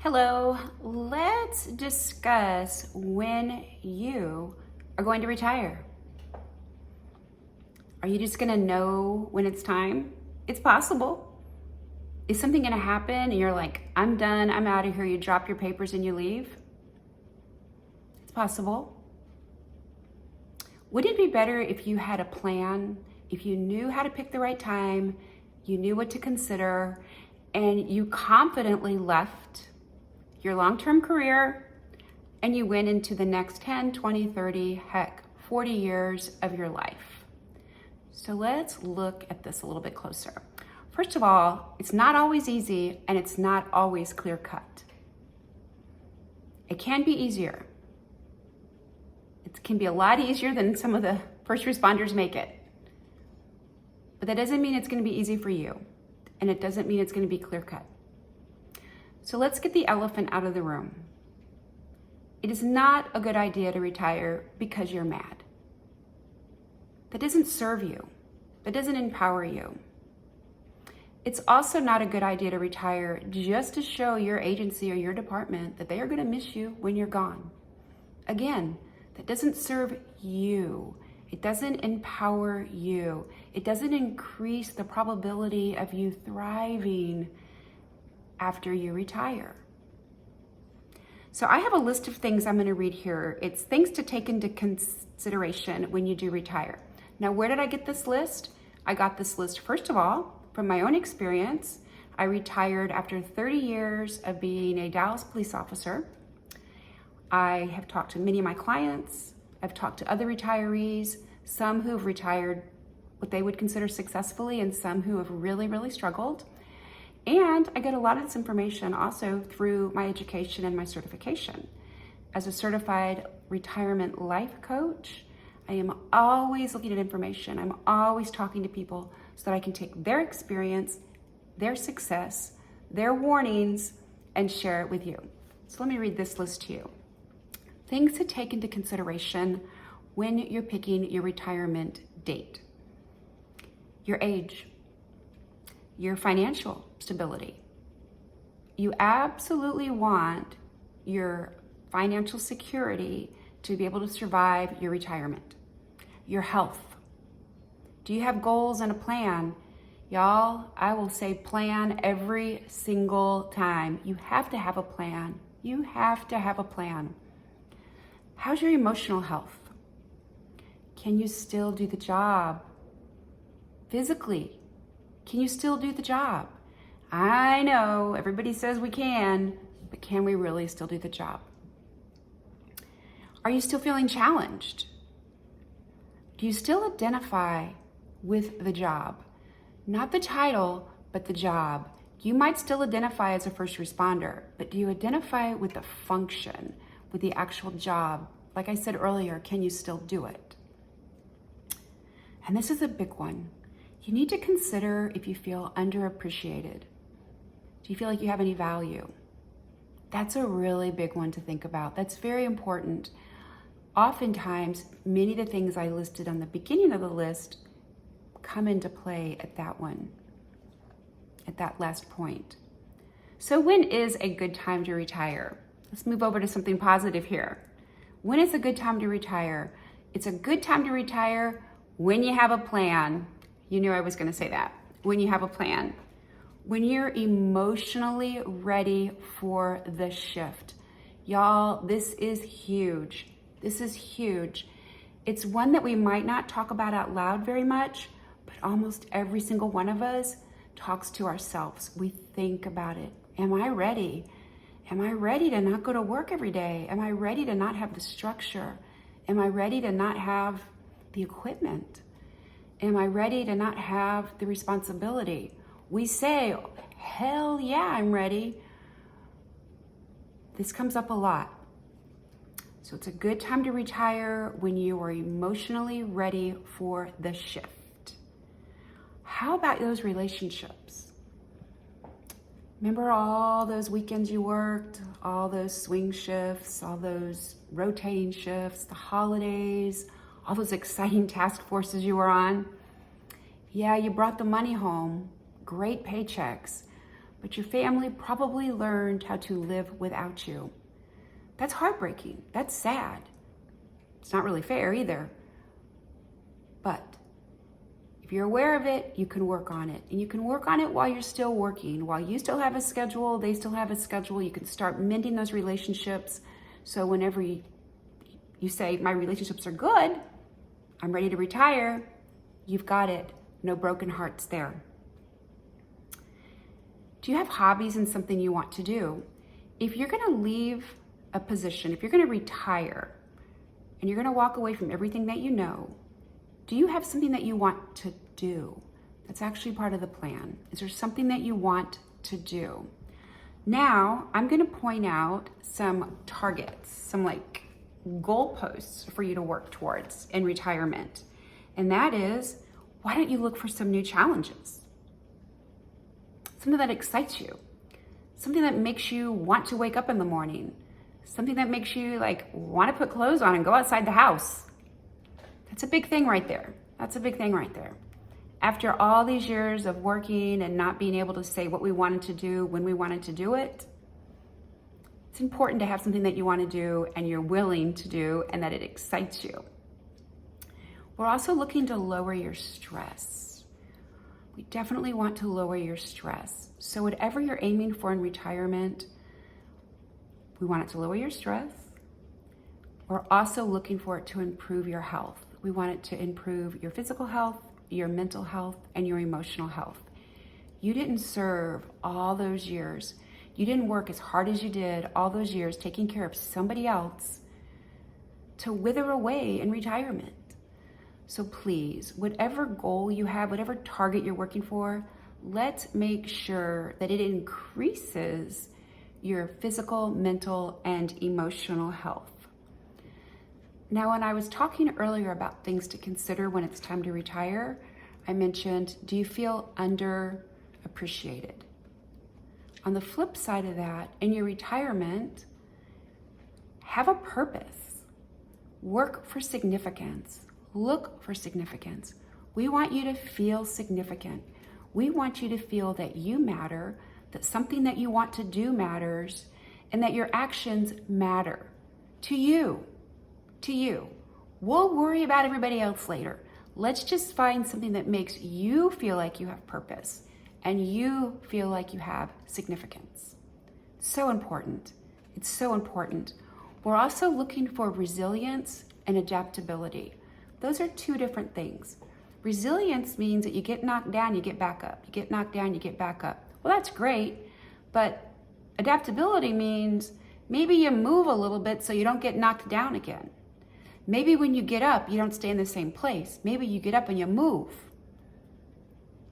Hello, let's discuss when you are going to retire. Are you just gonna know when it's time? It's possible. Is something gonna happen and you're like, I'm done, I'm out of here, you drop your papers and you leave? It's possible. Would it be better if you had a plan, if you knew how to pick the right time, you knew what to consider, and you confidently left your long-term career and you went into the next 10, 20, 30, heck, 40 years of your life? So let's look at this a little bit closer. First of all, it's not always easy and it's not always clear-cut. It can be easier. It can be a lot easier than some of the first responders make it. But that doesn't mean it's going to be easy for you. And it doesn't mean it's going to be clear-cut. So let's get the elephant out of the room. It is not a good idea to retire because you're mad. That doesn't serve you. That doesn't empower you. It's also not a good idea to retire just to show your agency or your department that they are going to miss you when you're gone. Again, that doesn't serve you. It doesn't empower you. It doesn't increase the probability of you thriving after you retire. So I have a list of things I'm going to read here. It's things to take into consideration when you do retire. Now, where did I get this list? I got this list, first of all, from my own experience. I retired after 30 years of being a Dallas police officer. I have talked to many of my clients. I've talked to other retirees, some who have retired what they would consider successfully and some who have really, really struggled. And I get a lot of this information also through my education and my certification. As a certified retirement life coach, I am always looking at information. I'm always talking to people so that I can take their experience, their success, their warnings, and share it with you. So let me read this list to you. Things to take into consideration when you're picking your retirement date: your age, your financial stability. You absolutely want your financial security to be able to survive your retirement. Your health. Do you have goals and a plan? Y'all, I will say plan every single time. You have to have a plan. You have to have a plan. How's your emotional health? Can you still do the job? Physically, can you still do the job? I know everybody says we can, but can we really still do the job? Are you still feeling challenged? Do you still identify with the job? Not the title, but the job. You might still identify as a first responder, but do you identify with the function, with the actual job? Like I said earlier, can you still do it? And this is a big one. You need to consider if you feel underappreciated. Do you feel like you have any value? That's a really big one to think about. That's very important. Oftentimes, many of the things I listed on the beginning of the list come into play at that one, at that last point. So when is a good time to retire? Let's move over to something positive here. When is a good time to retire? It's a good time to retire when you have a plan. You knew I was going to say that. When you have a plan. When you're emotionally ready for the shift. Y'all, this is huge. This is huge. It's one that we might not talk about out loud very much, but almost every single one of us talks to ourselves. We think about it. Am I ready? Am I ready to not go to work every day? Am I ready to not have the structure? Am I ready to not have the equipment? Am I ready to not have the responsibility? We say, hell yeah, I'm ready. This comes up a lot. So it's a good time to retire when you are emotionally ready for the shift. How about those relationships? Remember all those weekends you worked, all those swing shifts, all those rotating shifts, the holidays, all those exciting task forces you were on? Yeah, you brought the money home, great paychecks, but your family probably learned how to live without you. That's heartbreaking. That's sad. It's not really fair either. But if you're aware of it, you can work on it. And you can work on it while you're still working. While you still have a schedule, they still have a schedule, you can start mending those relationships. So whenever you say, my relationships are good, I'm ready to retire, you've got it. No broken hearts there. Do you have hobbies and something you want to do? If you're gonna leave a position, if you're gonna retire, and you're gonna walk away from everything that you know, do you have something that you want to do? That's actually part of the plan. Is there something that you want to do? Now, I'm gonna point out some targets, some like goalposts for you to work towards in retirement. And that is, why don't you look for some new challenges? Something that excites you, something that makes you want to wake up in the morning, something that makes you like want to put clothes on and go outside the house. That's a big thing right there. That's a big thing right there. After all these years of working and not being able to say what we wanted to do when we wanted to do it, it's important to have something that you want to do and you're willing to do and that it excites you. We're also looking to lower your stress. We definitely want to lower your stress. So whatever you're aiming for in retirement, we want it to lower your stress. We're also looking for it to improve your health. We want it to improve your physical health, your mental health, and your emotional health. You didn't serve all those years. You didn't work as hard as you did all those years taking care of somebody else to wither away in retirement. So please, whatever goal you have, whatever target you're working for, let's make sure that it increases your physical, mental, and emotional health. Now, when I was talking earlier about things to consider when it's time to retire, I mentioned, do you feel underappreciated? On the flip side of that, in your retirement, have a purpose. Work for significance. Look for significance. We want you to feel significant. We want you to feel that you matter, that something that you want to do matters, and that your actions matter to you. To you. We'll worry about everybody else later. Let's just find something that makes you feel like you have purpose and you feel like you have significance. So important. It's so important. We're also looking for resilience and adaptability. Those are two different things. Resilience means that you get knocked down, you get back up. You get knocked down, you get back up. Well, that's great, but adaptability means maybe you move a little bit so you don't get knocked down again. Maybe when you get up, you don't stay in the same place. Maybe you get up and you move.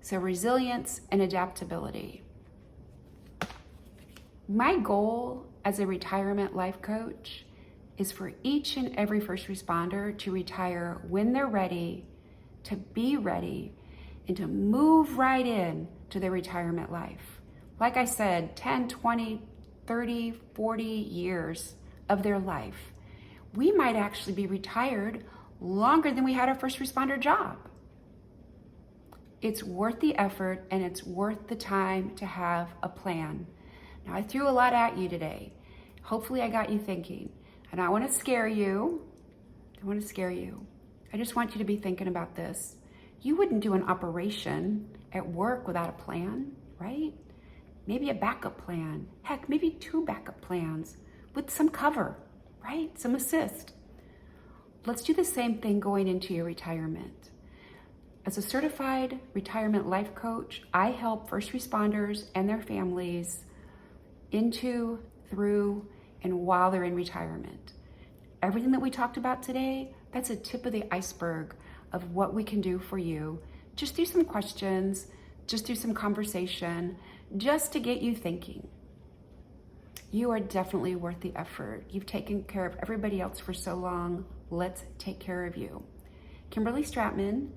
So resilience and adaptability. My goal as a retirement life coach is for each and every first responder to retire when they're ready, to be ready, and to move right in to their retirement life. Like I said, 10, 20, 30, 40 years of their life. We might actually be retired longer than we had our first responder job. It's worth the effort and it's worth the time to have a plan. Now, I threw a lot at you today. Hopefully I got you thinking. And I want to scare you. I want to scare you. I just want you to be thinking about this. You wouldn't do an operation at work without a plan, right? Maybe a backup plan. Heck, maybe 2 backup plans with some cover, right? Some assist. Let's do the same thing going into your retirement. As a certified retirement life coach, I help first responders and their families into, through, and while they're in retirement. Everything that we talked about today, that's a tip of the iceberg of what we can do for you. Just through some questions, just through some conversation, just to get you thinking. You are definitely worth the effort. You've taken care of everybody else for so long. Let's take care of you. Kimberly Stratman,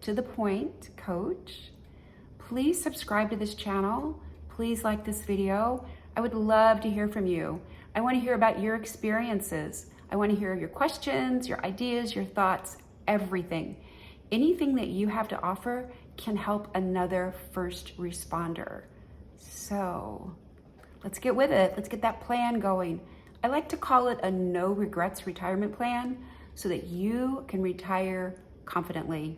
To the Point Coach. Please subscribe to this channel. Please like this video. I would love to hear from you. I want to hear about your experiences. I want to hear your questions, your ideas, your thoughts, everything. Anything that you have to offer can help another first responder. So let's get with it. Let's get that plan going. I like to call it a no regrets retirement plan so that you can retire confidently.